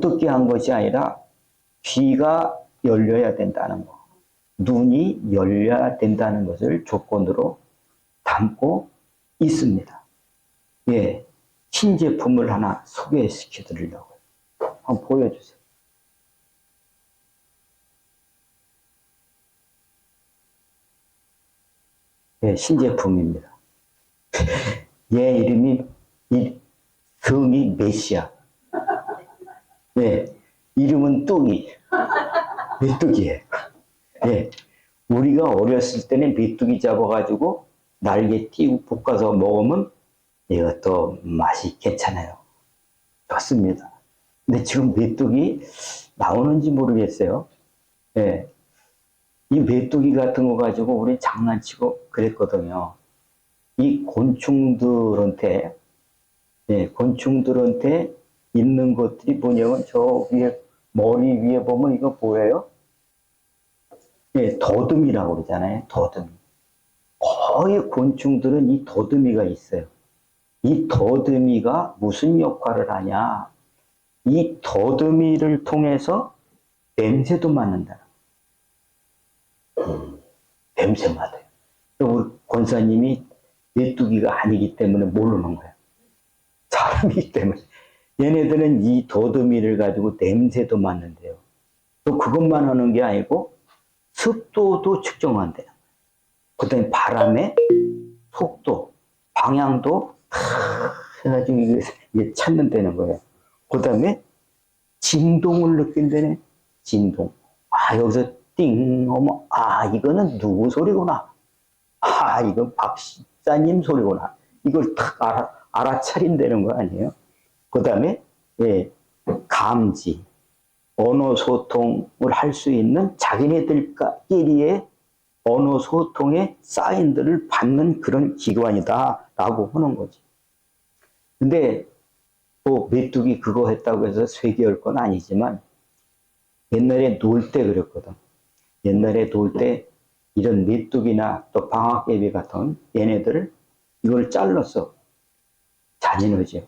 어떻게 한 것이 아니라 귀가 열려야 된다는 거, 눈이 열려야 된다는 것을 조건으로 담고 있습니다. 예, 신제품을 하나 소개시켜 드리려고요. 한번 보여주세요. 예, 신제품입니다. 얘 이름이, 성이 메시야. 예, 이름은 뚱이. 메뚜기예요. 예, 우리가 어렸을 때는 메뚜기 잡아가지고 날개 띄고 볶아서 먹으면 이것도 맛이 괜찮아요. 좋습니다. 근데 지금 메뚜기 나오는지 모르겠어요. 예, 이 메뚜기 같은 거 가지고 우리 장난치고 그랬거든요. 이 곤충들한테, 예, 곤충들한테 있는 것들이 뭐냐면 저 위에, 머리 위에 보면 이거 뭐예요? 예, 더듬이라고 그러잖아요. 더듬이. 거의 곤충들은 이 더듬이가 있어요. 이 더듬이가 무슨 역할을 하냐? 이 더듬이를 통해서 냄새도 맡는다. 냄새 맡아요. 우리 권사님이 메뚜기가 아니기 때문에 모르는 거예요. 사람이기 때문에. 얘네들은 이 더듬이를 가지고 냄새도 맡는데요. 또 그것만 하는 게 아니고 습도도 측정한대요. 그 다음에 바람의 속도, 방향도 해가지고 이게 찾는다는 거예요. 그 다음에 진동을 느낀다네. 진동. 아, 여기서 띵 하면, 아, 이거는 누구 소리구나. 아, 이건 박 시사님 소리구나. 이걸 탁 알아차린다는 거 아니에요? 그 다음에, 예, 감지. 언어 소통을 할 수 있는 자기네들끼리의 언어 소통의 사인들을 받는 그런 기관이다라고 하는 거지. 근데 뭐 메뚜기 그거 했다고 해서 쇠기할 건 아니지만 옛날에 놀 때 그랬거든. 옛날에 놀 때 이런 메뚜기나 또 방아깨비 같은 얘네들을 이걸 잘랐어. 잔인하죠.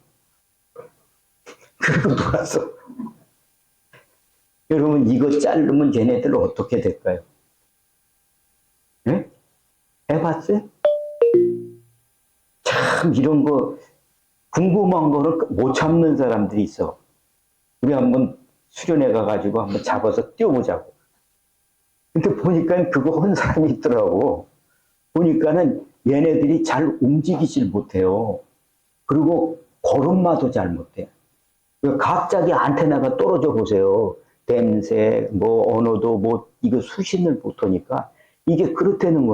그리고 놀았어. 여러분 이거 자르면 얘네들 어떻게 될까요? 네? 해봤어요? 참 이런 거 궁금한 거를 못 참는 사람들이 있어. 우리 한번 수련회 가가지고 한번 잡아서 띄워보자고. 근데 보니까 그거 한 사람이 있더라고. 보니까는 얘네들이 잘 움직이질 못해요. 그리고 걸음마도 잘 못해요. 갑자기 안테나가 떨어져 보세요. 댐새, 뭐, 언어도 뭐, 이거 수신을 못하니까 이게 그렇다는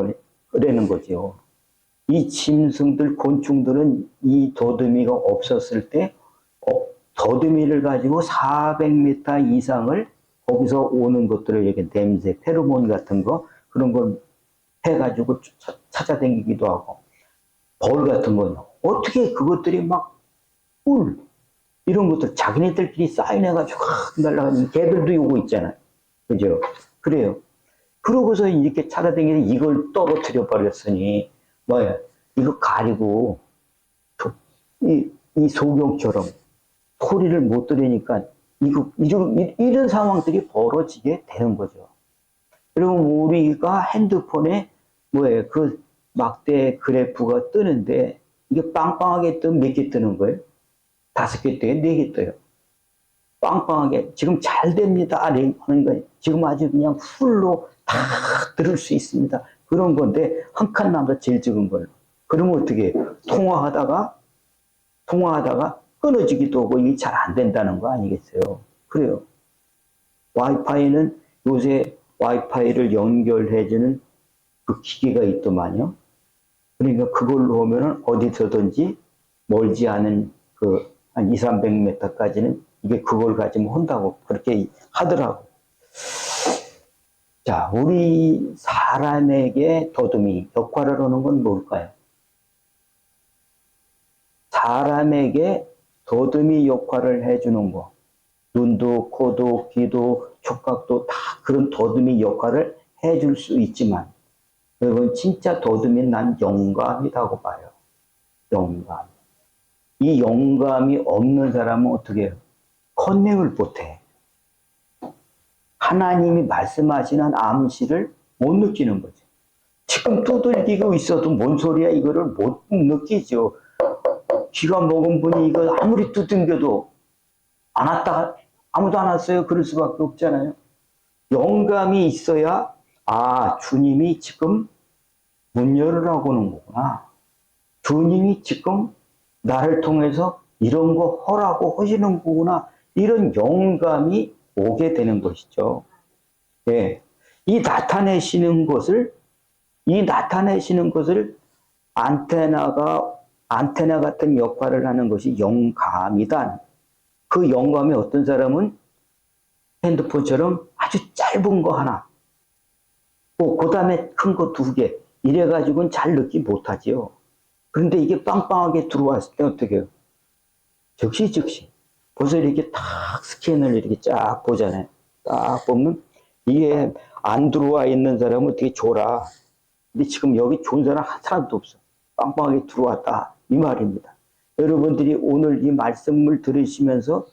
거죠. 이 짐승들, 곤충들은 이 더듬이가 없었을 때, 더듬이를 가지고 400m 이상을 거기서 오는 것들을 이렇게 냄새, 페로몬 같은 거, 그런 걸 해가지고 찾아다니기도 하고, 벌 같은 거는 어떻게 그것들이 막 꿀, 이런 것들 자기네들끼리 사인해가지고 날아가는 개들도 오고 있잖아요. 그죠? 그래요. 그러고서 이렇게 찾아다니는 이걸 떨어뜨려 버렸으니 뭐야? 이거 가리고 이 소경처럼 소리를 못 들으니까 이런 상황들이 벌어지게 되는 거죠. 그리고 우리가 핸드폰에 뭐예요? 그 막대 그래프가 뜨는데 이게 빵빵하게 뜨면 몇 개 뜨는 거예요? 5개 떠요? 4개 떠요? 빵빵하게 지금 잘 됩니다 하는 거예요. 지금 아주 그냥 풀로 다 들을 수 있습니다. 그런 건데 한 칸 남자 제일 적은 걸로. 그러면 어떻게 해요? 통화하다가 끊어지기도 하고 이게 잘 안 된다는 거 아니겠어요? 그래요. 와이파이는 요새 와이파이를 연결해주는 그 기계가 있더만요. 그러니까 그걸로 오면은 어디서든지 멀지 않은 한 2, 300m까지는 이게 그걸 가지면 한다고 그렇게 하더라고. 자, 우리 사람에게 더듬이 역할을 하는 건 뭘까요? 사람에게 더듬이 역할을 해주는 거. 눈도, 코도, 귀도, 촉각도 다 그런 더듬이 역할을 해줄 수 있지만, 여러분, 진짜 더듬이는 난 영감이라고 봐요. 영감. 이 영감이 없는 사람은 어떻게 해요? 커넥을 못해. 하나님이 말씀하시는 암시를 못 느끼는 거죠. 지금 두들기고 있어도 뭔 소리야 이거를 못 느끼죠. 귀가 먹은 분이 이거 아무리 두들겨도 안 왔다 아무도 안 왔어요. 그럴 수밖에 없잖아요. 영감이 있어야 주님이 지금 문 열으라고 하는 거구나. 주님이 지금 나를 통해서 이런 거 하라고 하시는 거구나. 이런 영감이 오게 되는 것이죠. 예. 이 나타내시는 것을 안테나 같은 역할을 하는 것이 영감이다. 그 영감이 어떤 사람은 핸드폰처럼 아주 짧은 거 하나, 그 다음에 큰 거 2개, 이래가지고는 잘 넣지 못하지요. 그런데 이게 빵빵하게 들어왔을 때 어떻게 해요? 즉시. 벌써 이렇게 탁 스캔을 이렇게 쫙 보잖아요. 딱 보면 이게 안 들어와 있는 사람은 어떻게 줘라. 근데 지금 여기 좋은 사람 한 사람도 없어. 빵빵하게 들어왔다. 이 말입니다. 여러분들이 오늘 이 말씀을 들으시면서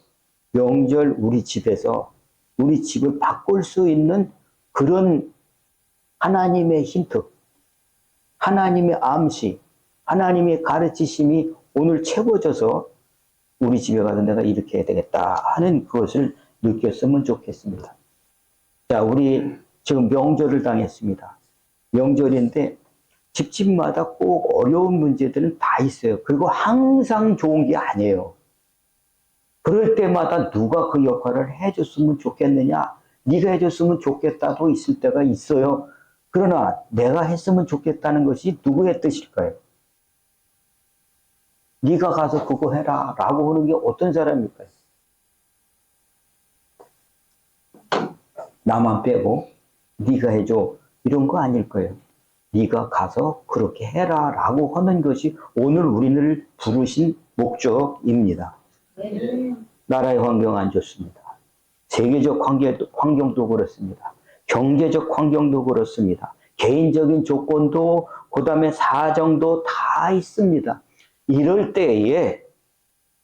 명절 우리 집에서 우리 집을 바꿀 수 있는 그런 하나님의 힌트, 하나님의 암시, 하나님의 가르치심이 오늘 채워져서 우리 집에 가서 내가 이렇게 해야 되겠다 하는 그것을 느꼈으면 좋겠습니다. 자, 우리 지금 명절을 당했습니다. 명절인데 집집마다 꼭 어려운 문제들은 다 있어요. 그리고 항상 좋은 게 아니에요. 그럴 때마다 누가 그 역할을 해줬으면 좋겠느냐, 네가 해줬으면 좋겠다도 있을 때가 있어요. 그러나 내가 했으면 좋겠다는 것이 누구의 뜻일까요? 네가 가서 그거 해라 라고 하는 게 어떤 사람일까요? 나만 빼고 네가 해줘 이런 거 아닐 거예요. 네가 가서 그렇게 해라 라고 하는 것이 오늘 우리를 부르신 목적입니다. 나라의 환경 안 좋습니다. 세계적 환경도 그렇습니다. 경제적 환경도 그렇습니다. 개인적인 조건도 그 다음에 사정도 다 있습니다. 이럴 때에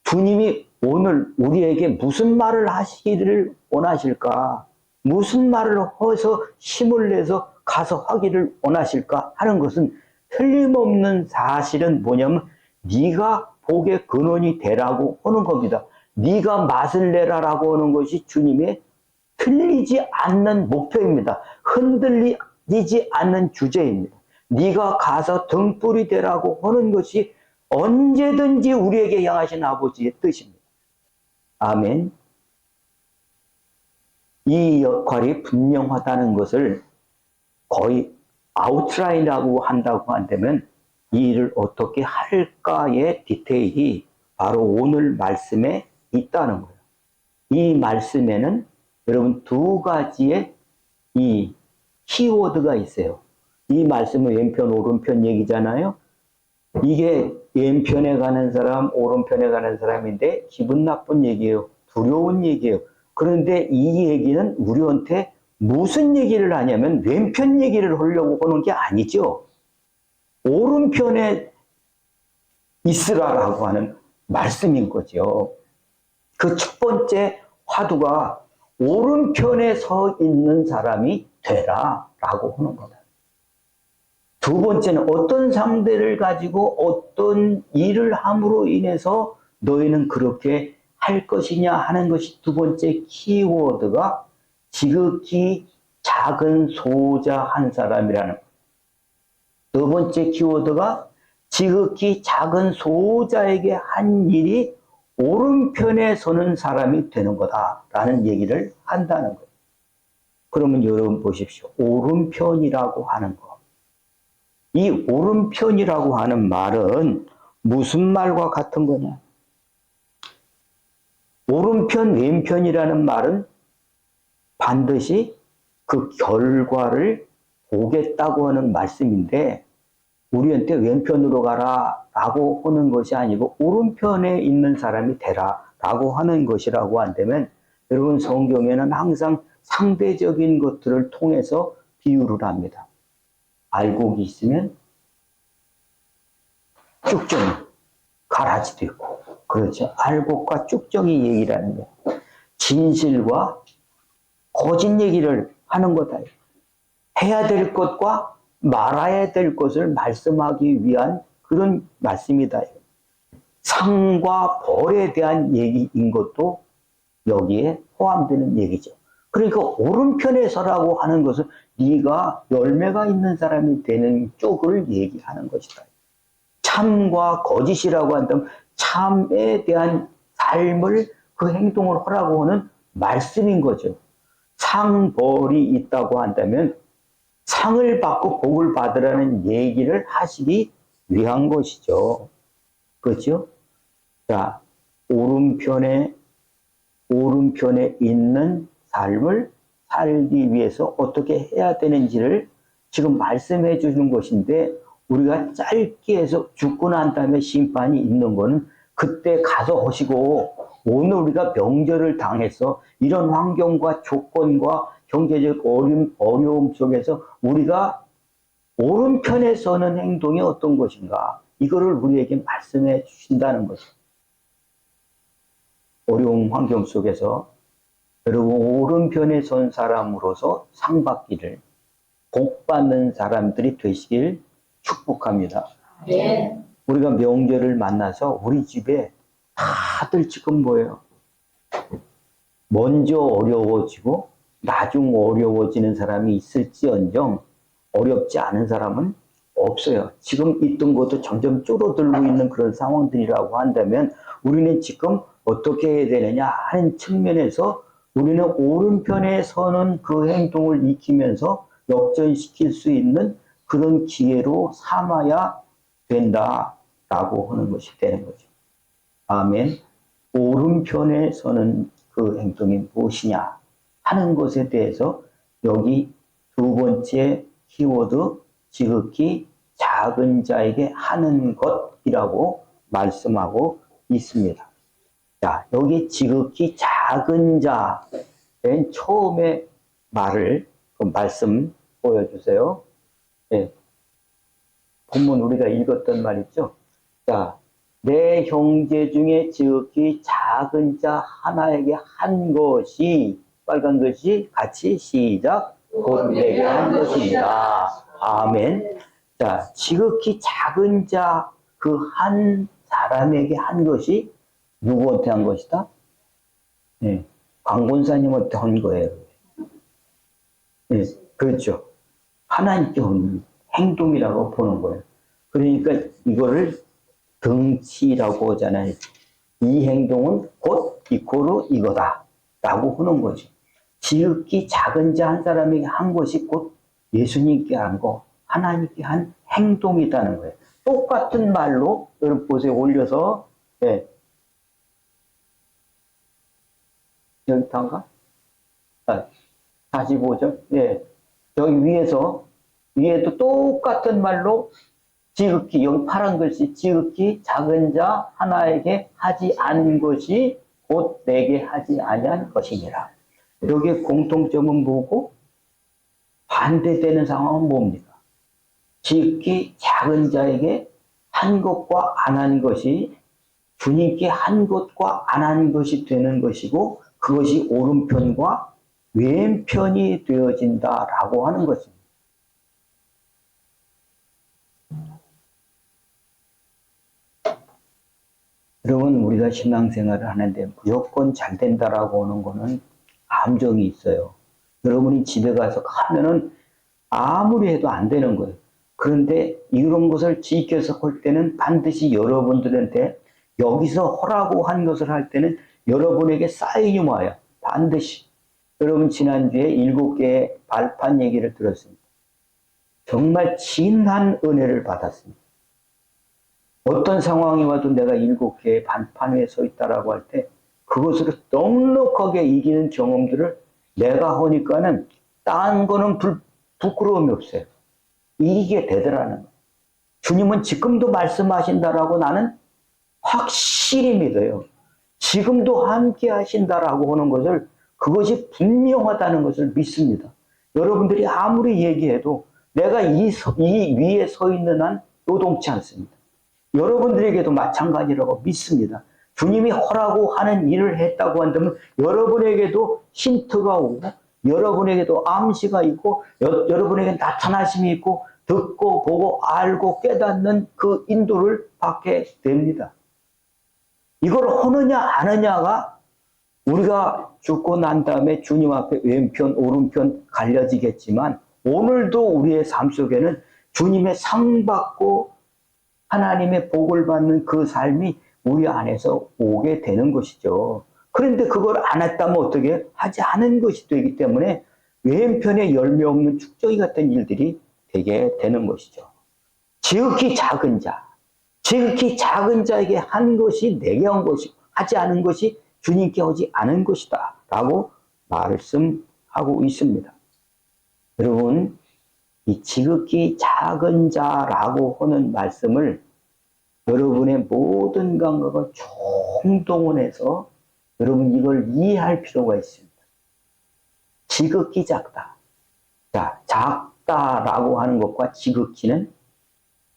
주님이 오늘 우리에게 무슨 말을 하시기를 원하실까? 무슨 말을 해서 힘을 내서 가서 하기를 원하실까 하는 것은 틀림없는 사실은 뭐냐면 네가 복의 근원이 되라고 하는 겁니다. 네가 맛을 내라라고 하는 것이 주님의 틀리지 않는 목표입니다. 흔들리지 않는 주제입니다. 네가 가서 등불이 되라고 하는 것이 언제든지 우리에게 향하신 아버지의 뜻입니다. 아멘. 이 역할이 분명하다는 것을 거의 아웃라인이라고 한다고 한다면 이 일을 어떻게 할까의 디테일이 바로 오늘 말씀에 있다는 거예요. 이 말씀에는 여러분 2가지의 이 키워드가 있어요. 이 말씀은 왼편 오른편 얘기잖아요. 이게 왼편에 가는 사람 오른편에 가는 사람인데 기분 나쁜 얘기예요. 두려운 얘기예요. 그런데 이 얘기는 우리한테 무슨 얘기를 하냐면 왼편 얘기를 하려고 하는 게 아니죠. 오른편에 있으라라고 하는 말씀인 거죠. 그 첫 번째 화두가 오른편에 서 있는 사람이 되라라고 하는 거다. 2번째는 어떤 상대를 가지고 어떤 일을 함으로 인해서 너희는 그렇게 할 것이냐 하는 것이 2번째 키워드가 지극히 작은 소자 한 사람이라는 것. 2번째 키워드가 지극히 작은 소자에게 한 일이 오른편에 서는 사람이 되는 거다라는 얘기를 한다는 거예요. 그러면 여러분 보십시오. 오른편이라고 하는 거. 이 오른편이라고 하는 말은 무슨 말과 같은 거냐? 오른편, 왼편이라는 말은 반드시 그 결과를 보겠다고 하는 말씀인데 우리한테 왼편으로 가라 라고 하는 것이 아니고 오른편에 있는 사람이 되라 라고 하는 것이라고 한다면 여러분 성경에는 항상 상대적인 것들을 통해서 비유를 합니다. 알곡이 있으면 쭉정이 가라지도 있고 그렇죠. 알곡과 쭉정이 얘기를 하는 거예요. 진실과 거짓 얘기를 하는 거다. 해야 될 것과 말아야 될 것을 말씀하기 위한 그런 말씀이다. 상과 벌에 대한 얘기인 것도 여기에 포함되는 얘기죠. 그러니까 오른편에 서라고 하는 것은 네가 열매가 있는 사람이 되는 쪽을 얘기하는 것이다. 참과 거짓이라고 한다면 참에 대한 삶을 그 행동을 하라고 하는 말씀인 거죠. 상벌이 있다고 한다면 상을 받고 복을 받으라는 얘기를 하시기 위한 것이죠. 그렇죠? 자, 오른편에 있는 삶을 살기 위해서 어떻게 해야 되는지를 지금 말씀해 주는 것인데, 우리가 짧게 해서 죽고 난 다음에 심판이 있는 거는 그때 가서 하시고, 오늘 우리가 명절을 당해서 이런 환경과 조건과 경제적 어려움 속에서 우리가 오른편에 서는 행동이 어떤 것인가, 이거를 우리에게 말씀해 주신다는 거죠. 어려운 환경 속에서 여러분 오른편에 선 사람으로서 상 받기를, 복 받는 사람들이 되시길 축복합니다. 네. 우리가 명절을 만나서 우리 집에 다들 지금 뭐예요? 먼저 어려워지고 나중 어려워지는 사람이 있을지언정 어렵지 않은 사람은 없어요. 지금 있던 것도 점점 줄어들고 있는 그런 상황들이라고 한다면 우리는 지금 어떻게 해야 되느냐 하는 측면에서 우리는 오른편에 서는 그 행동을 익히면서 역전시킬 수 있는 그런 기회로 삼아야 된다라고 하는 것이 되는 거죠. 아멘. 오른편에 서는 그 행동이 무엇이냐 하는 것에 대해서 여기 두 번째 키워드, 지극히 작은 자에게 하는 것이라고 말씀하고 있습니다. 자, 여기 지극히 작은 자, 맨 처음에 말씀 보여주세요. 네. 본문 우리가 읽었던 말 있죠? 자, 내 형제 중에 지극히 작은 자 하나에게 한 것이, 빨간 것이 같이 시작, 곧 내게 한 것입니다. 아멘. 자, 지극히 작은 자 그 한 사람에게 한 것이 누구한테 한 것이다? 네, 광권사님한테 한 거예요. 네, 그렇죠. 하나님께 한 행동이라고 보는 거예요. 그러니까 이거를 등치라고 하잖아요. 이 행동은 곧 이코로 이거다 라고 하는 거죠. 지극히 작은 자 한 사람에게 한 것이 곧 예수님께 한 거, 하나님께 한 행동이라는 거예요. 똑같은 말로 여러분 보세요. 올려서 네. 여기 단가? 45절. 예. 여기 위에도 똑같은 말로 지극히, 여기 파란 글씨, 지극히 작은 자 하나에게 하지 않은 것이 곧 내게 하지 아니한 것이니라. 여기에 공통점은 뭐고? 반대되는 상황은 뭡니까? 지극히 작은 자에게 한 것과 안 한 것이 주님께 한 것과 안 한 것이 되는 것이고, 그것이 오른편과 왼편이 되어진다라고 하는 것입니다. 여러분, 우리가 신앙생활을 하는데 무조건 잘 된다라고 하는 거는 함정이 있어요. 여러분이 집에 가서 하면은 아무리 해도 안 되는 거예요. 그런데 이런 것을 지켜서 할 때는 반드시 여러분들한테 여기서 하라고 한 것을 할 때는 여러분에게 사인이 와요. 반드시. 여러분 지난주에 7개의 발판 얘기를 들었습니다. 정말 진한 은혜를 받았습니다. 어떤 상황이 와도 내가 7개의 발판 위에 서 있다라고 할 때 그것으로 넉넉하게 이기는 경험들을 내가 하니까는 딴 거는 부끄러움이 없어요. 이기게 되더라는 거예요. 주님은 지금도 말씀하신다라고 나는 확실히 믿어요. 지금도 함께 하신다라고 하는 것을, 그것이 분명하다는 것을 믿습니다. 여러분들이 아무리 얘기해도 내가 이 위에 서 있는 한 요동치 않습니다. 여러분들에게도 마찬가지라고 믿습니다. 주님이 허라고 하는 일을 했다고 한다면 여러분에게도 힌트가 오고 여러분에게도 암시가 있고 여러분에게 나타나심이 있고 듣고 보고 알고 깨닫는 그 인도를 받게 됩니다. 이걸 하느냐 안 하느냐가 우리가 죽고 난 다음에 주님 앞에 왼편 오른편 갈려지겠지만 오늘도 우리의 삶 속에는 주님의 상 받고 하나님의 복을 받는 그 삶이 우리 안에서 오게 되는 것이죠. 그런데 그걸 안 했다면 어떻게 하지 않은 것이 되기 때문에 왼편에 열매 없는 축적이 같은 일들이 되게 되는 것이죠. 지극히 작은 자, 지극히 작은 자에게 한 것이 내게 한 것이고 하지 않은 것이 주님께 오지 않은 것이다 라고 말씀하고 있습니다. 여러분, 이 지극히 작은 자라고 하는 말씀을 여러분의 모든 감각을 총동원해서 여러분 이걸 이해할 필요가 있습니다. 지극히 작다. 자, 작다라고 하는 것과 지극히는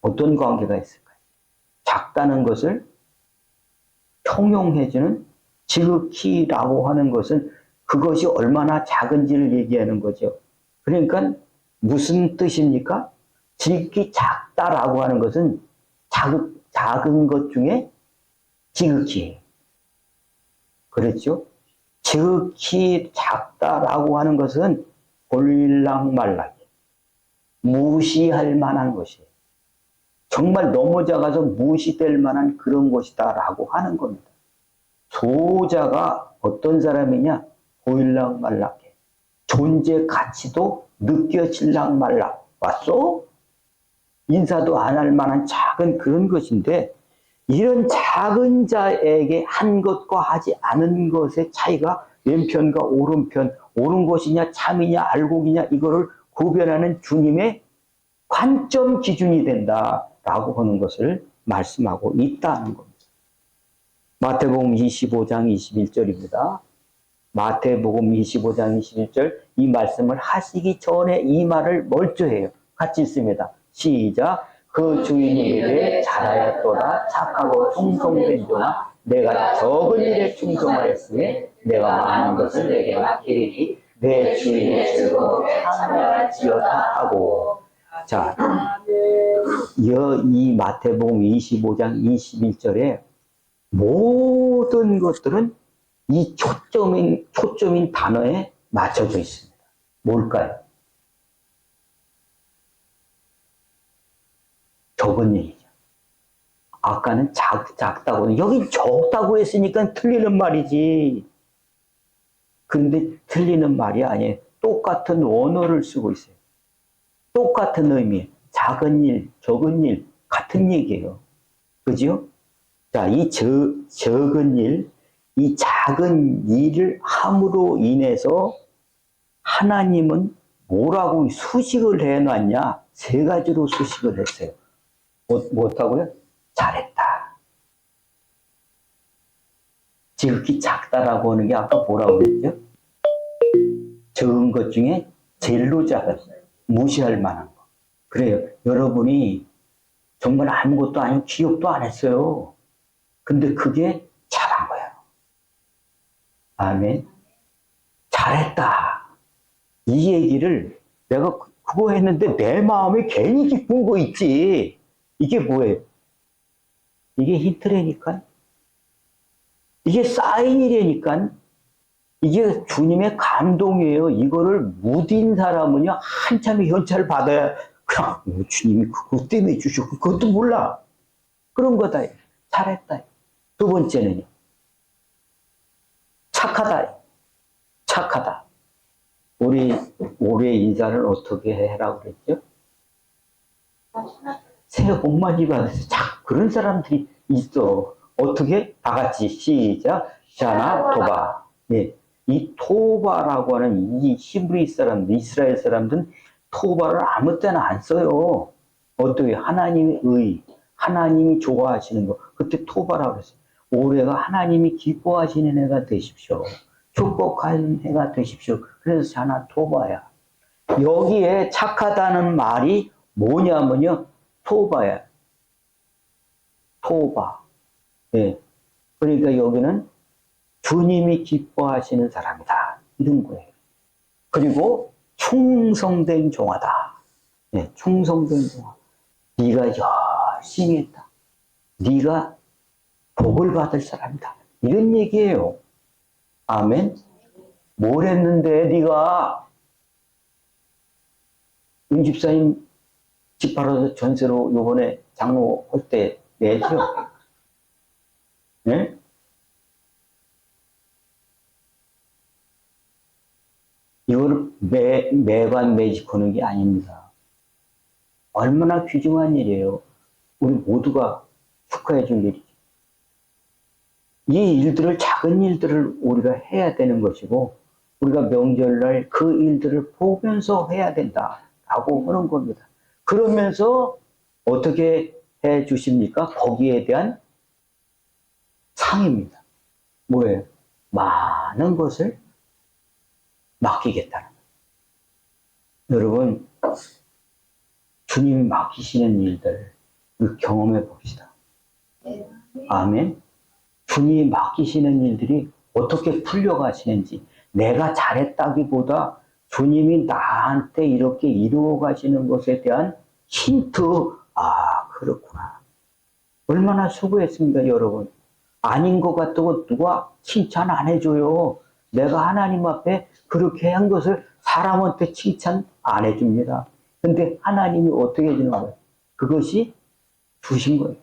어떤 관계가 있을까요? 작다는 것을 통용해주는 지극히라고 하는 것은 그것이 얼마나 작은지를 얘기하는 거죠. 그러니까 무슨 뜻입니까? 지극히 작다라고 하는 것은 작은 것 중에 지극히. 그렇죠? 지극히 작다라고 하는 것은 볼락말락 무시할 만한 것이에요. 정말 너무 작아서 무시될 만한 그런 것이다라고 하는 겁니다. 소자가 어떤 사람이냐? 보일락말락해. 존재 가치도 느껴질락말락. 왔어? 인사도 안 할 만한 작은 그런 것인데 이런 작은 자에게 한 것과 하지 않은 것의 차이가 왼편과 오른편, 옳은 것이냐 참이냐 알곡이냐 이거를 구별하는 주님의 관점 기준이 된다라고 하는 것을 말씀하고 있다는 겁니다. 마태복음 25장 21절입니다. 마태복음 25장 21절 이 말씀을 하시기 전에 이 말을 멀쩡해요. 같이 읽습니다. 시작. 그 주인이 이르되 잘하였도다 착하고 충성된 종아 내가 적은 일에 충성하였으니 내가 많은 것을 내게 맡기리니 내 주인의 즐거움에 참여할지어다 하고. 자, 이 마태복음 25장 21절에 모든 것들은 이 초점인 단어에 맞춰져 있습니다. 뭘까요? 적은 얘기죠. 아까는 작다고, 여기 적다고 했으니까 틀리는 말이지. 그런데 틀리는 말이 아니에요. 똑같은 원어를 쓰고 있어요. 똑같은 의미, 작은 일, 적은 일, 같은 얘기예요. 그죠? 자, 이 적은 일, 이 작은 일을 함으로 인해서 하나님은 뭐라고 수식을 해놨냐? 세 가지로 수식을 했어요. 뭐였다고요? 잘했다. 지극히 작다라고 하는 게 아까 뭐라고 그랬죠? 적은 것 중에 제일로 작은, 무시할 만한 거. 그래요. 여러분이 정말 아무것도 아니고 기억도 안 했어요. 근데 그게 잘한 거예요. 아멘. 잘했다. 이 얘기를 내가 그거 했는데 내 마음에 괜히 기쁜 거 있지. 이게 뭐예요? 이게 힌트라니까. 이게 사인이라니까. 이게 주님의 감동이에요. 이거를 무딘 사람은요, 한참의 현찰을 받아야, 그냥, 주님이 그것 때문에 주셨고, 그것도 몰라. 그런 거다. 잘했다. 두 번째는요, 착하다. 착하다. 우리 올해 인사를 어떻게 해라고 그랬죠? 새해 복 많이 받으세요. 그런 사람들이 있어. 어떻게? 다 같이 시작. 샤나 토바. 네. 이 토바라고 하는 이 히브리 사람들, 이스라엘 사람들은 토바를 아무 때나 안 써요. 어떻게? 하나님의 의, 하나님이 좋아하시는 거. 그때 토바라고 그랬어요. 올해가 하나님이 기뻐하시는 해가 되십시오. 축복하는 해가 되십시오. 그래서 샤나 토바야. 여기에 착하다는 말이 뭐냐면요. 토바야. 토바. 예. 그러니까 여기는 주님이 기뻐하시는 사람이다. 이런 거예요. 그리고 충성된 종하다. 네, 충성된 종하. 네가 열심히 했다. 네가 복을 받을 사람이다. 이런 얘기예요. 아멘. 뭘 했는데 네가 윤 집사님 집 팔아서 전세로 요번에 장로 할 때 내죠. 네? 이거를 매관 매직하는 게 아닙니다. 얼마나 귀중한 일이에요. 우리 모두가 축하해 줄 일이죠. 이 일들을, 작은 일들을 우리가 해야 되는 것이고, 우리가 명절날 그 일들을 보면서 해야 된다라고 하는 겁니다. 그러면서 어떻게 해 주십니까? 거기에 대한 상입니다. 뭐예요? 많은 것을 맡기겠다는 거예요. 여러분, 주님이 맡기시는 일들 우리 경험해 봅시다. 아멘. 주님이 맡기시는 일들이 어떻게 풀려가시는지, 내가 잘했다기보다 주님이 나한테 이렇게 이루어 가시는 것에 대한 힌트, 아, 그렇구나. 얼마나 수고했습니까, 여러분. 아닌 것 같다고 누가 칭찬 안 해줘요. 내가 하나님 앞에 그렇게 한 것을 사람한테 칭찬 안 해줍니다. 근데 하나님이 어떻게 해주는 거예요? 그것이 주신 거예요.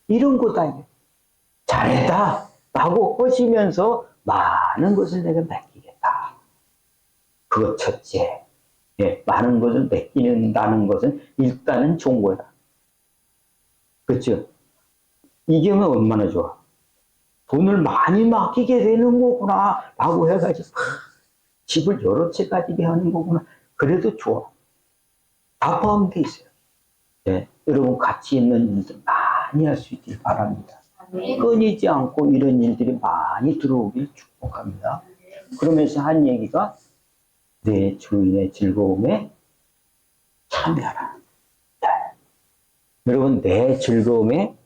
이런 거다. 잘했다 라고 하시면서 많은 것을 내가 맡기겠다. 그것 첫째. 예, 많은 것을 맡기는다는 것은 일단은 좋은 거다. 그렇죠? 이게 얼마나 좋아. 돈을 많이 맡기게 되는 거구나 라고 해가지고 집을 여러 채 가지게 하는 거구나. 그래도 좋아. 다 포함되어 있어요. 예, 여러분 가치 있는 일들 많이 할 수 있길 바랍니다. 끊이지 않고 이런 일들이 많이 들어오길 축복합니다. 그러면서 한 얘기가 내 주인의 즐거움에 참여하라. 네. 여러분 내 즐거움에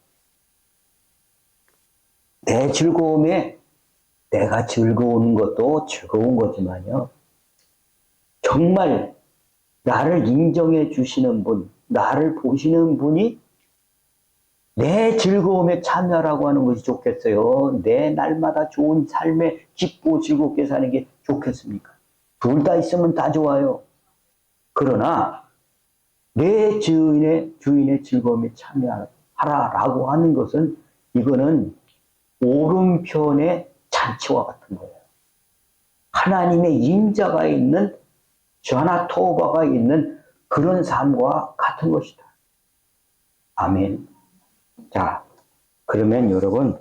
내가 즐거운 것도 즐거운 거지만요. 정말 나를 인정해 주시는 분, 나를 보시는 분이 내 즐거움에 참여라고 하는 것이 좋겠어요. 내 날마다 좋은 삶에 기쁘고 즐겁게 사는 게 좋겠습니까? 둘 다 있으면 다 좋아요. 그러나 내 주인의 즐거움에 참여하라라고 하는 것은 이거는 오른편의 잔치와 같은 거예요. 하나님의 임자가 있는 샤나토바가 있는 그런 삶과 같은 것이다. 아멘. 자, 그러면 여러분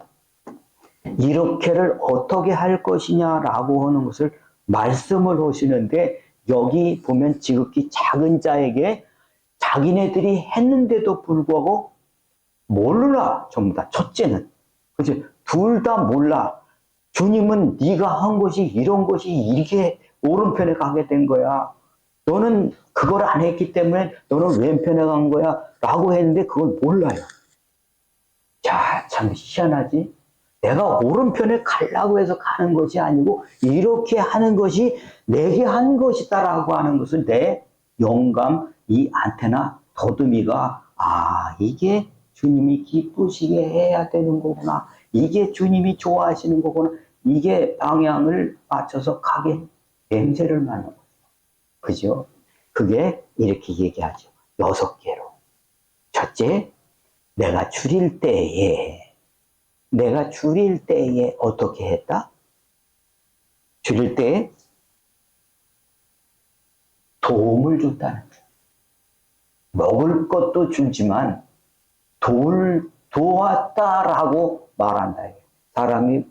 이렇게를 어떻게 할 것이냐라고 하는 것을 말씀을 하시는데 여기 보면 지극히 작은 자에게 자기네들이 했는데도 불구하고 몰라 전부 다. 첫째는 그치? 둘 다 몰라. 주님은 네가 한 것이 이런 것이 이렇게 오른편에 가게 된 거야. 너는 그걸 안 했기 때문에 너는 왼편에 간 거야 라고 했는데 그걸 몰라요. 자, 참 희한하지? 내가 오른편에 가려고 해서 가는 것이 아니고 이렇게 하는 것이 내게 한 것이다라고 하는 것을 내 영감, 이 안테나, 더듬이가 아, 이게 주님이 기쁘시게 해야 되는 거구나. 이게 주님이 좋아하시는 거구나. 이게 방향을 맞춰서 가게 냄새를 맡는 거죠. 그죠? 그게 이렇게 얘기하죠. 6개로. 첫째, 내가 줄일 때에 어떻게 했다? 줄일 때에 도움을 줬다는 거예요. 먹을 것도 주지만 도왔다라고 말한다. 사람이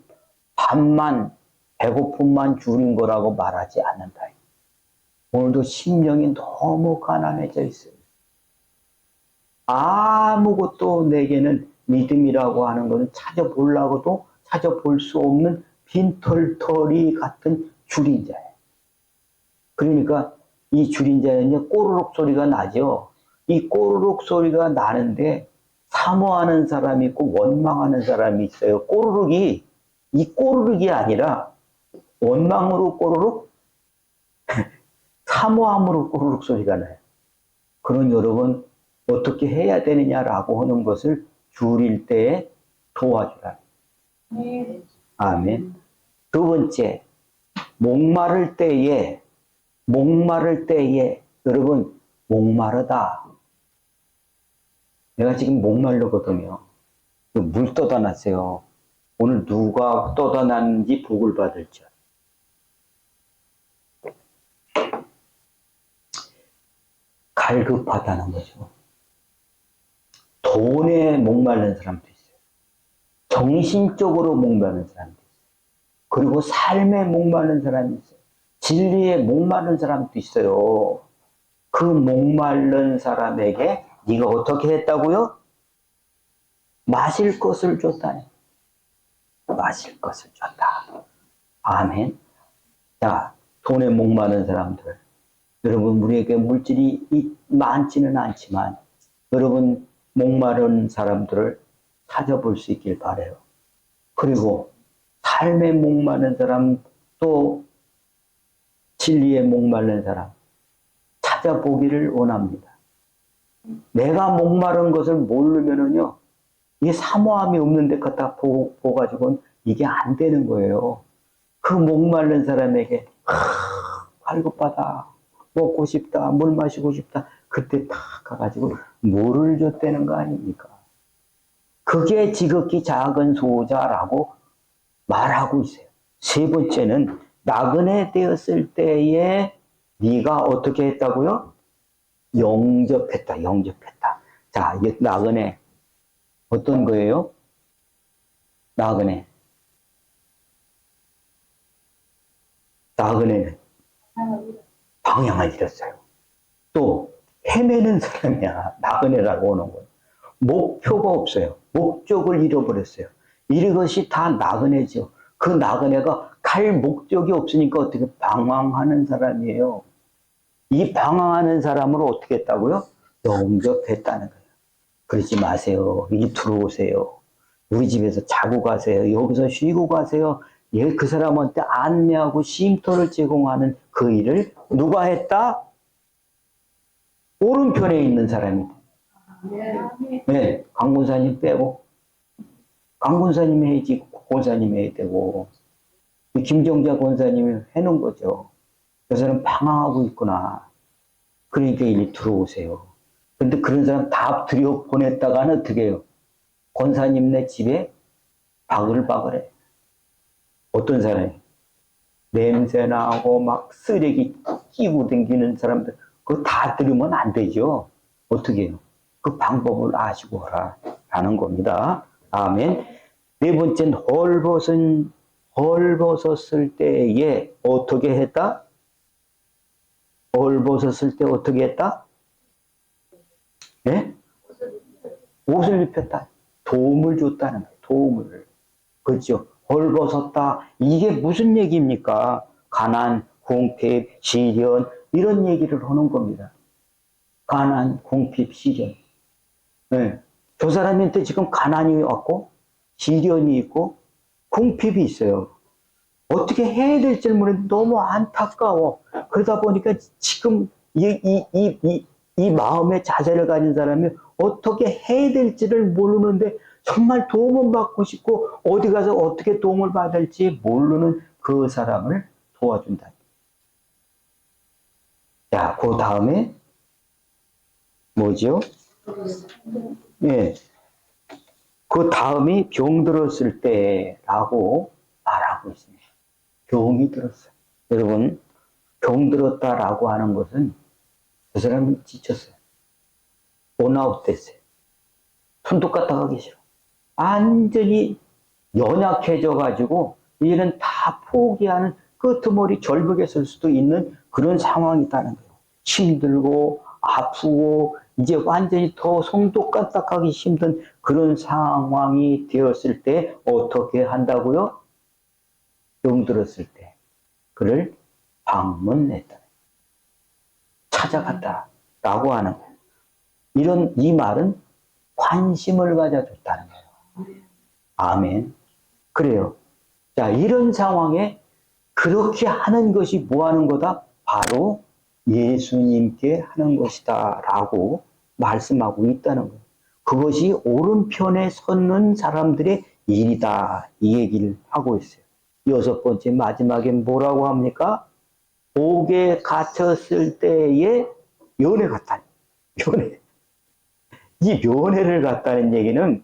배고픔만 줄인 거라고 말하지 않는다. 오늘도 심령이 너무 가난해져 있어요. 아무것도 내게는 믿음이라고 하는 것은 찾아보려고도 찾아볼 수 없는 빈털터리 같은 줄인 자예요. 그러니까 이 줄인 자는요, 꼬르륵 소리가 나죠. 이 꼬르륵 소리가 나는데 사모하는 사람이 있고 원망하는 사람이 있어요. 꼬르륵이 이 꼬르륵이 아니라 원망으로 꼬르륵, 사모함으로 꼬르륵 소리가 나요. 그런 여러분 어떻게 해야 되느냐라고 하는 것을 줄일 때에 도와주라. 네. 아멘. 두 번째, 목마를 때에 여러분 목마르다. 내가 지금 목말르거든요. 물 떠다 놨어요. 오늘 누가 떠다 놨는지 복을 받을지. 갈급하다는 거죠. 돈에 목마른 사람도 있어요. 정신적으로 목마른 사람도 있어요. 그리고 삶에 목마른 사람이 있어요. 진리에 목마른 사람도 있어요. 그 목마른 사람에게 네가 어떻게 했다고요? 마실 것을 줬다니. 마실 것을 줬다. 아멘. 자, 돈에 목마른 사람들. 여러분, 우리에게 물질이 많지는 않지만 여러분 목마른 사람들을 찾아볼 수 있길 바라요. 그리고 삶에 목마른 사람, 또 진리에 목마른 사람 찾아보기를 원합니다. 내가 목마른 것을 모르면은요, 이게 사모함이 없는 데 갖다 보가지고는 이게 안 되는 거예요. 그 목마른 사람에게 갈급하다, 먹고 싶다, 물 마시고 싶다, 그때 딱 가가지고 물을 줬다는 거 아닙니까? 그게 지극히 작은 소자라고 말하고 있어요. 세 번째는 나그네 되었을 때에 네가 어떻게 했다고요? 영접했다. 자, 이게 나그네 어떤 거예요? 나그네는 방향을 잃었어요. 또 헤매는 사람이야. 나그네라고 하는 거예요. 목표가 없어요. 목적을 잃어버렸어요. 이것이 다 나그네죠. 그 나그네가 갈 목적이 없으니까 어떻게 방황하는 사람이에요. 이 방황하는 사람을 어떻게 했다고요? 영접했다는 거예요. 그러지 마세요. 여기 들어오세요. 우리 집에서 자고 가세요. 여기서 쉬고 가세요. 예, 그 사람한테 안내하고 쉼터를 제공하는 그 일을 누가 했다? 오른편에 있는 사람이. 네, 강군사님 빼고. 강군사님이 해야지, 권사님이 해야 되고. 김정자 권사님이 해놓은 거죠. 그 사람 방황하고 있구나. 그러니까 이리 들어오세요. 근데 그런 사람 다 들여보냈다가는 어떻게 해요? 권사님네 집에 바글바글해. 어떤 사람이? 냄새나고 막 쓰레기 끼고 다니는 사람들, 그거 다 들으면 안 되죠. 어떻게 해요? 그 방법을 아시고 하라. 라는 겁니다. 아멘. 네 번째는 헐벗었을 때에 어떻게 했다? 헐벗었을 때 어떻게 했다? 예? 옷을 입혔다. 도움을 줬다는 거예요. 도움을. 그렇죠. 헐벗었다. 이게 무슨 얘기입니까? 가난, 궁핍, 시련 이런 얘기를 하는 겁니다. 가난, 궁핍, 시련. 네. 저 사람한테 지금 가난이 왔고 시련이 있고 궁핍이 있어요. 어떻게 해야 될지 모르겠는데 너무 안타까워. 그러다 보니까 지금 이 마음의 자세를 가진 사람이 어떻게 해야 될지를 모르는데 정말 도움을 받고 싶고 어디 가서 어떻게 도움을 받을지 모르는 그 사람을 도와준다. 자, 그 다음에 뭐죠? 예. 그 다음이 병들었을 때라고 말하고 있습니다. 병이 들었어요. 여러분, 병들었다라고 하는 것은 그 사람이 지쳤어요. 본아웃 됐어요. 손톱 갖다 가기 싫어. 완전히 연약해져가지고 이제는 다 포기하는 끄트머리 절벽에 설 수도 있는 그런 상황이 있다는 거예요. 힘들고 아프고 이제 완전히 더 손톱 까딱하기 힘든 그런 상황이 되었을 때 어떻게 한다고요? 병들었을 때 그를 방문했다. 찾아갔다라고 하는 거예요. 이 말은 관심을 가져줬다는 거예요. 아멘. 그래요. 자, 이런 상황에 그렇게 하는 것이 뭐 하는 거다? 바로 예수님께 하는 것이다 라고 말씀하고 있다는 거예요. 그것이 오른편에 섰는 사람들의 일이다, 이 얘기를 하고 있어요. 여섯 번째 마지막에 뭐라고 합니까? 옥에 갇혔을 때의 면회 같다는 면회. 이 면회를 갔다는 얘기는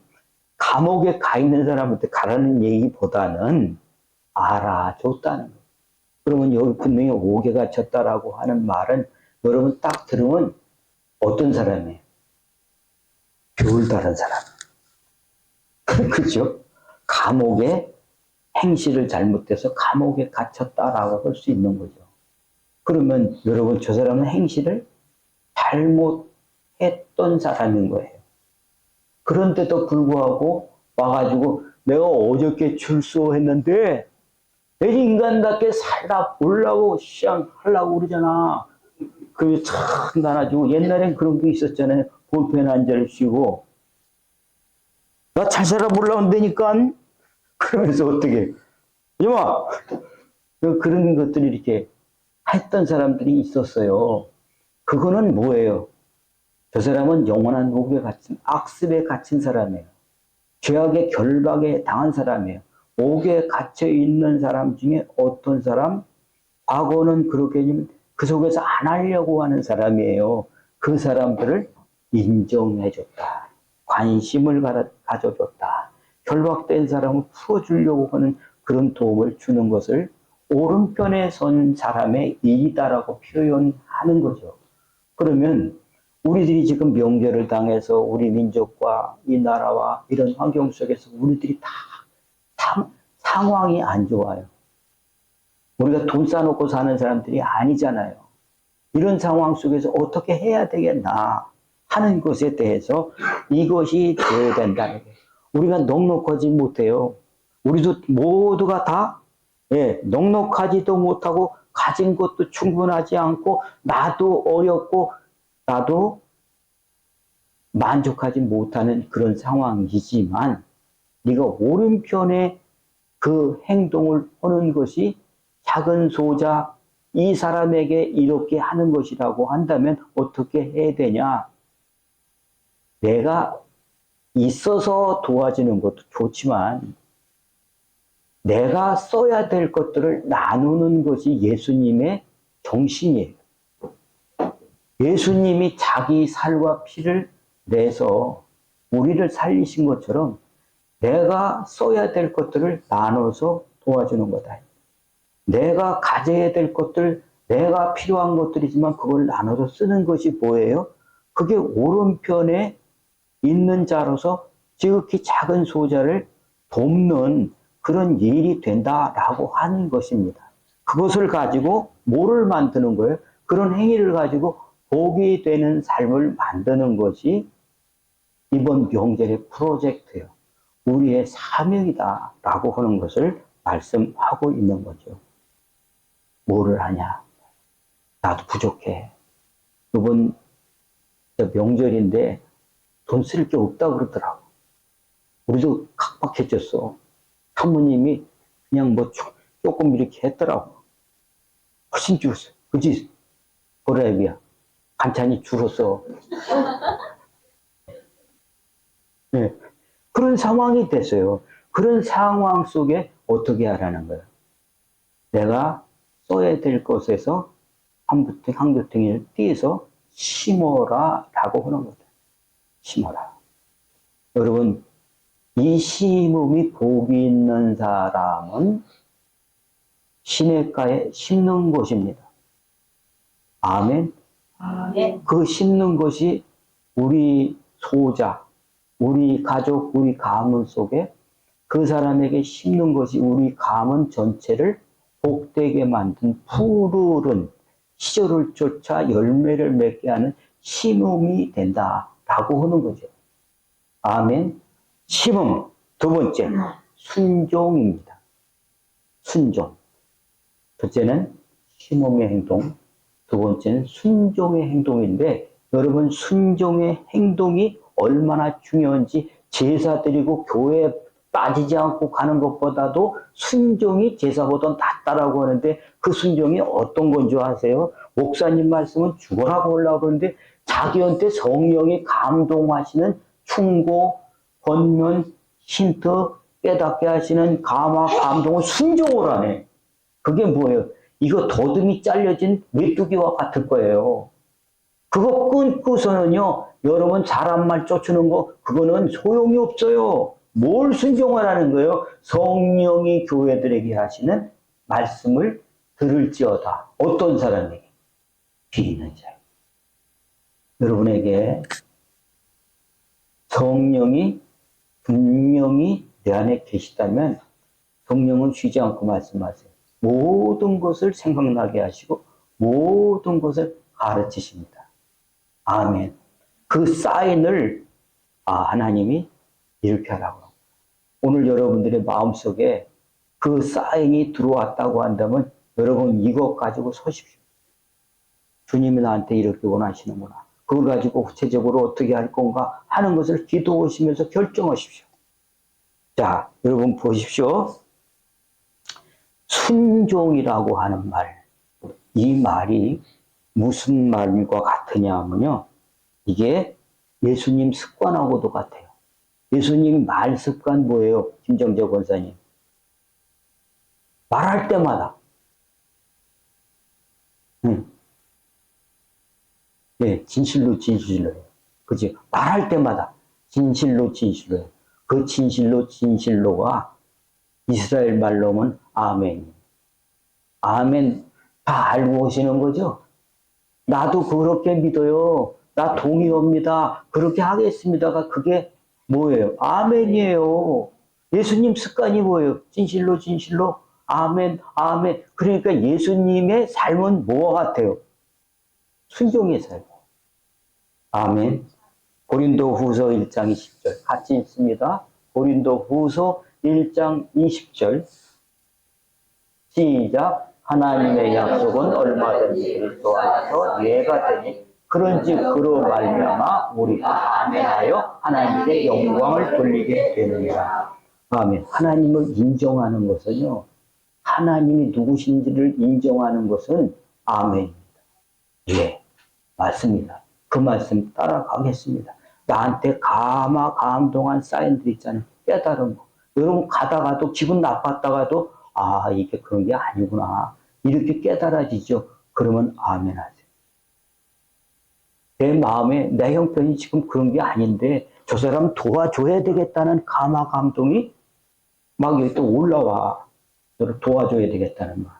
감옥에 가 있는 사람한테 가라는 얘기보다는 알아줬다는 거예요. 그러면 여기 분명히 옥에 갇혔다라고 하는 말은 여러분 딱 들으면 어떤 사람이에요? 별다른 사람. 그죠? 감옥에 행실을 잘못해서 감옥에 갇혔다라고 할 수 있는 거죠. 그러면 여러분 저 사람은 행실을 잘못했던 사람인 거예요. 그런데도 불구하고 와가지고 내가 어저께 출소했는데 내 인간답게 살다 보려고 시장 하려고 그러잖아. 그게 참 나가지고 옛날엔 그런 게 있었잖아요. 볼펜 한 자를 씌우고 나 잘 살아보려고 한다니까 그러면서 어떻게 이마 그런 것들이 이렇게 했던 사람들이 있었어요. 그거는 뭐예요? 저 사람은 영원한 옥에 갇힌 악습에 갇힌 사람이에요. 죄악의 결박에 당한 사람이에요. 옥에 갇혀 있는 사람 중에 어떤 사람? 과거는 그렇게 그 속에서 안 하려고 하는 사람이에요. 그 사람들을 인정해줬다. 관심을 가져줬다. 결박된 사람을 풀어주려고 하는 그런 도움을 주는 것을 오른편에 선 사람의 일이다라고 표현하는 거죠. 그러면 우리들이 지금 명절을 당해서 우리 민족과 이 나라와 이런 환경 속에서 우리들이 다 상황이 안 좋아요. 우리가 돈 싸놓고 사는 사람들이 아니잖아요. 이런 상황 속에서 어떻게 해야 되겠나 하는 것에 대해서 이것이 되어야 된다는 거예요. 우리가 넉넉하지 못해요. 우리도 모두가 다 넉넉하지도 못하고 가진 것도 충분하지 않고 나도 어렵고 나도 만족하지 못하는 그런 상황이지만 네가 오른편에 그 행동을 하는 것이 작은 소자 이 사람에게 이렇게 하는 것이라고 한다면 어떻게 해야 되냐? 내가 있어서 도와주는 것도 좋지만 내가 써야 될 것들을 나누는 것이 예수님의 정신이에요. 예수님이 자기 살과 피를 내서 우리를 살리신 것처럼 내가 써야 될 것들을 나눠서 도와주는 거다. 내가 가져야 될 것들, 내가 필요한 것들이지만 그걸 나눠서 쓰는 것이 뭐예요? 그게 오른편에 있는 자로서 지극히 작은 소자를 돕는 그런 일이 된다라고 하는 것입니다. 그것을 가지고 뭐를 만드는 거예요? 그런 행위를 가지고 복이 되는 삶을 만드는 것이 이번 명절의 프로젝트예요. 우리의 사명이다라고 하는 것을 말씀하고 있는 거죠. 뭐를 하냐? 나도 부족해. 이번 명절인데 돈 쓸 게 없다고 그러더라고. 우리도 각박해졌어. 사모님이 그냥 뭐 조금 이렇게 했더라고. 훨씬 줄었어. 그치? 보라비야. 반찬이 줄었어. 네. 그런 상황이 됐어요. 그런 상황 속에 어떻게 하라는 거예요? 내가 써야 될 것에서 한 부탱이를 띄어서 심어라 라고 하는 거다. 심어라. 여러분, 이 심음이 복이 있는 사람은 시냇가에 심는 것입니다. 아멘. 아멘. 그 심는 것이 우리 소자, 우리 가족, 우리 가문 속에 그 사람에게 심는 것이 우리 가문 전체를 복되게 만든 푸르른 시절을 쫓아 열매를 맺게 하는 심음이 된다라고 하는 거죠. 아멘. 심음. 두 번째, 순종입니다. 순종. 첫째는 심음의 행동, 두 번째는 순종의 행동인데 여러분 순종의 행동이 얼마나 중요한지 제사 드리고 교회에 빠지지 않고 가는 것보다도 순종이 제사보다 낫다라고 하는데 그 순종이 어떤 건 줄 아세요? 목사님 말씀은 죽어라 보려고 그러는데 자기한테 성령이 감동하시는 충고, 권면, 힌트, 깨닫게 하시는 감화, 감동을 순종을 하네. 그게 뭐예요? 이거 더듬이 잘려진 메뚜기와 같을 거예요. 그거 끊고서는요, 여러분 사람 말 쫓는 거, 그거는 소용이 없어요. 뭘 순종하라는 거예요? 성령이 교회들에게 하시는 말씀을 들을지어다. 어떤 사람에게? 비리는 자. 여러분에게 성령이 분명히 내 안에 계시다면 성령은 쉬지 않고 말씀하세요. 모든 것을 생각나게 하시고 모든 것을 가르치십니다. 아멘. 그 사인을 하나님이 이렇게 하라고. 오늘 여러분들의 마음속에 그 사인이 들어왔다고 한다면 여러분 이것 가지고 서십시오. 주님이 나한테 이렇게 원하시는구나. 그걸 가지고 구체적으로 어떻게 할 건가 하는 것을 기도하시면서 결정하십시오. 자, 여러분 보십시오. 순종이라고 하는 말, 이 말이 무슨 말과 같으냐 하면요. 이게 예수님 습관하고도 같아요. 예수님 말 습관 뭐예요? 김정재 권사님. 말할 때마다. 네, 진실로 진실로요. 그지? 말할 때마다 진실로 진실로요. 그 진실로 진실로가 이스라엘 말로는 아멘. 아멘 다 알고 오시는 거죠? 나도 그렇게 믿어요. 나 동의합니다. 그렇게 하겠습니다가 그게 뭐예요? 아멘이에요. 예수님 습관이 뭐예요? 진실로 진실로 아멘 아멘. 그러니까 예수님의 삶은 뭐와 같아요? 순종의 삶. 아멘. 고린도후서 1장 20절 같이 읽습니다. 고린도후서 1장 20절 시작. 하나님의 약속은 얼마든지 그리스도 안에서 예가 되니 그런즉 그로 말미암아 우리가 아멘하여 하나님께 영광을 돌리게 되느니라. 아멘. 하나님을 인정하는 것은요. 하나님이 누구신지를 인정하는 것은 아멘입니다. 예, 맞습니다. 그 말씀 따라가겠습니다. 나한테 감동한 사인들 있잖아요. 깨달은 거. 여러분 가다가도 기분 나빴다가도 이게 그런 게 아니구나. 이렇게 깨달아지죠. 그러면 아멘 하세요. 내 마음에 내 형편이 지금 그런 게 아닌데 저 사람 도와줘야 되겠다는 감동이 막 여기 또 올라와. 너를 도와줘야 되겠다는 말.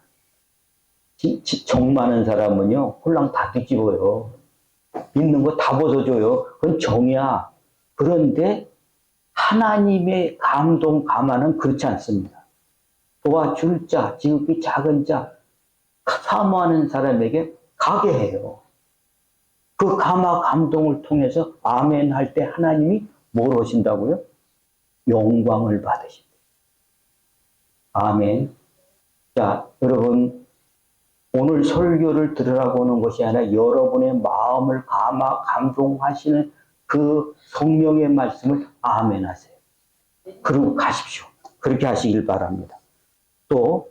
정 많은 사람은요. 홀랑 다 뒤집어요. 있는 거 다 벗어줘요. 그건 정이야. 그런데 하나님의 감동 감화는 그렇지 않습니다. 도와줄 자, 지극히 작은 자, 사모하는 사람에게 가게 해요. 그 감동을 통해서 아멘 할 때 하나님이 뭘 하신다고요? 영광을 받으신다. 아멘. 자, 여러분 오늘 설교를 들으라고 하는 것이 아니라 여러분의 마음을 감동하시는 그 성령의 말씀을 아멘 하세요. 그리고 가십시오. 그렇게 하시길 바랍니다. 또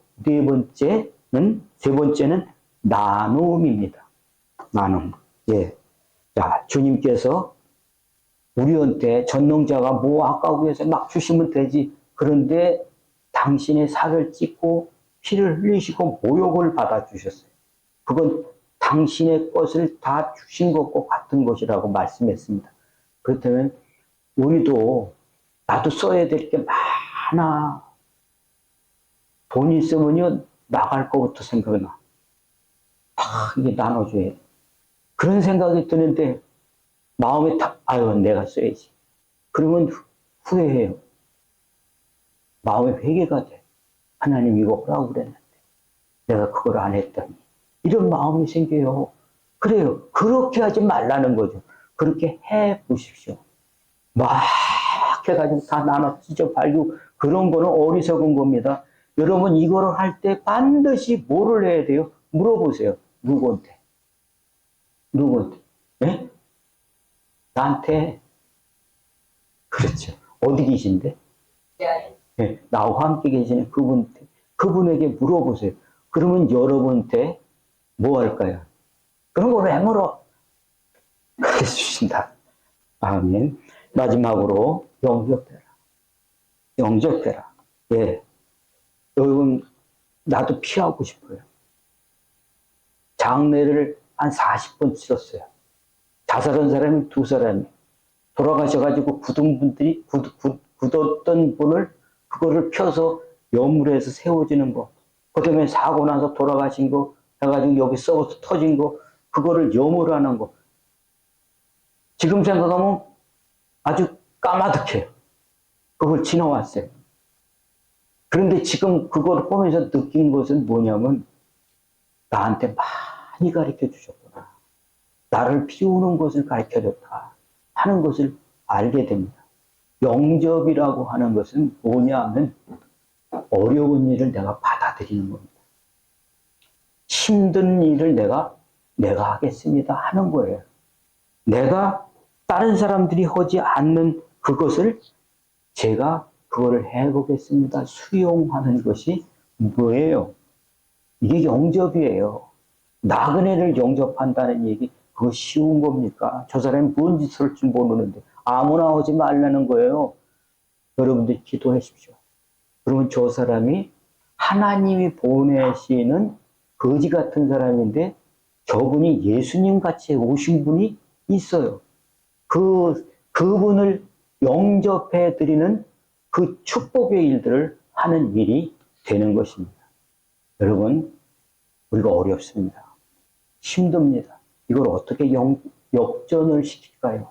세 번째는 나눔입니다. 나눔. 예. 자, 주님께서 우리한테 전능자가 뭐 아까워 해서 막 주시면 되지. 그런데 당신의 살을 찢고 피를 흘리시고 모욕을 받아주셨어요. 그건 당신의 것을 다 주신 것과 같은 것이라고 말씀했습니다. 그렇다면 우리도 나도 써야 될 게 많아. 돈 있으면요 나갈 것부터 생각이 나. 이게 나눠줘야 돼. 그런 생각이 드는데 마음에 내가 써야지. 그러면 후회해요. 마음에 회개가 돼. 하나님 이거 하라고 그랬는데 내가 그걸 안 했더니 이런 마음이 생겨요. 그래요. 그렇게 하지 말라는 거죠. 그렇게 해보십시오. 막 해가지고 다 나눠 찢어발고 그런 거는 어리석은 겁니다. 여러분 이거를 할 때 반드시 뭐를 해야 돼요? 물어보세요. 누구한테? 네? 나한테 그렇죠. 어디 계신데? 네, 나와 함께 계시는 그분에게 물어보세요. 그러면 여러분한테 뭐 할까요? 그런 걸 왜 물어? 그래 주신다. 아멘. 마지막으로 영접해라. 영접해라. 예. 여러분, 나도 피하고 싶어요. 장례를 한 40번 치렀어요. 자살한 사람이 2사람이. 돌아가셔가지고 굳었던 분을, 그거를 펴서 여물에서 세워지는 거. 그 다음에 사고 나서 돌아가신 거 해가지고 여기 썩어서 터진 거, 그거를 여물하는 거. 지금 생각하면 아주 까마득해요. 그걸 지나왔어요. 그런데 지금 그걸 보면서 느낀 것은 뭐냐면, 나한테 많이 가르쳐 주셨구나. 나를 비우는 것을 가르쳐 줬다 하는 것을 알게 됩니다. 영접이라고 하는 것은 뭐냐 하면, 어려운 일을 내가 받아들이는 겁니다. 힘든 일을 내가 하겠습니다 하는 거예요. 내가 다른 사람들이 하지 않는 그것을 제가 그거를 해보겠습니다. 수용하는 것이 뭐예요? 이게 영접이에요. 나그네를 영접한다는 얘기, 그거 쉬운 겁니까? 저 사람이 뭔 짓을 할 줄 모르는데 아무나 오지 말라는 거예요. 여러분들 기도하십시오. 그러면 저 사람이 하나님이 보내시는 거지 같은 사람인데 저분이 예수님 같이 오신 분이 있어요. 그분을 영접해 드리는 그 축복의 일들을 하는 일이 되는 것입니다. 여러분, 우리가 어렵습니다. 힘듭니다. 이걸 어떻게 역전을 시킬까요?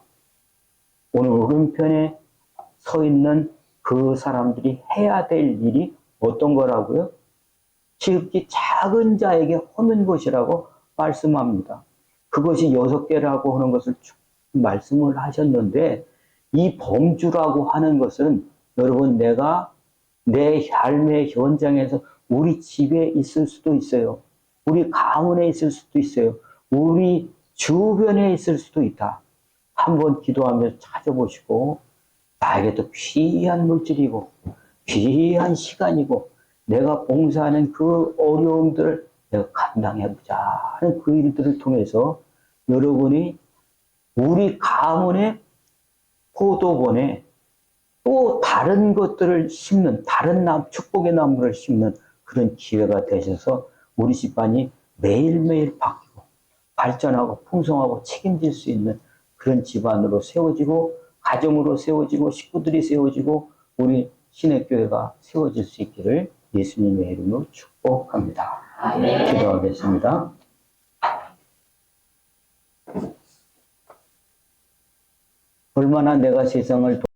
오늘 오른편에 서 있는 그 사람들이 해야 될 일이 어떤 거라고요? 지극히 작은 자에게 하는 것이라고 말씀합니다. 그것이 6개라고 하는 것을 말씀을 하셨는데, 이 범주라고 하는 것은 여러분, 내가 내 삶의 현장에서 우리 집에 있을 수도 있어요. 우리 가문에 있을 수도 있어요. 우리 주변에 있을 수도 있다. 한번 기도하면서 찾아보시고, 나에게도 귀한 물질이고 귀한 시간이고 내가 봉사하는 그 어려움들을 내가 감당해보자 하는 그 일들을 통해서 여러분이 우리 가문의 포도원에 또 다른 것들을 심는, 다른 축복의 나무를 심는 그런 기회가 되셔서 우리 집안이 매일매일 바뀌고 발전하고 풍성하고 책임질 수 있는 그런 집안으로 세워지고, 가정으로 세워지고, 식구들이 세워지고, 우리 신의교회가 세워질 수 있기를 예수님의 이름으로 축복합니다. 아멘. 기도하겠습니다. 얼마나 내가 세상을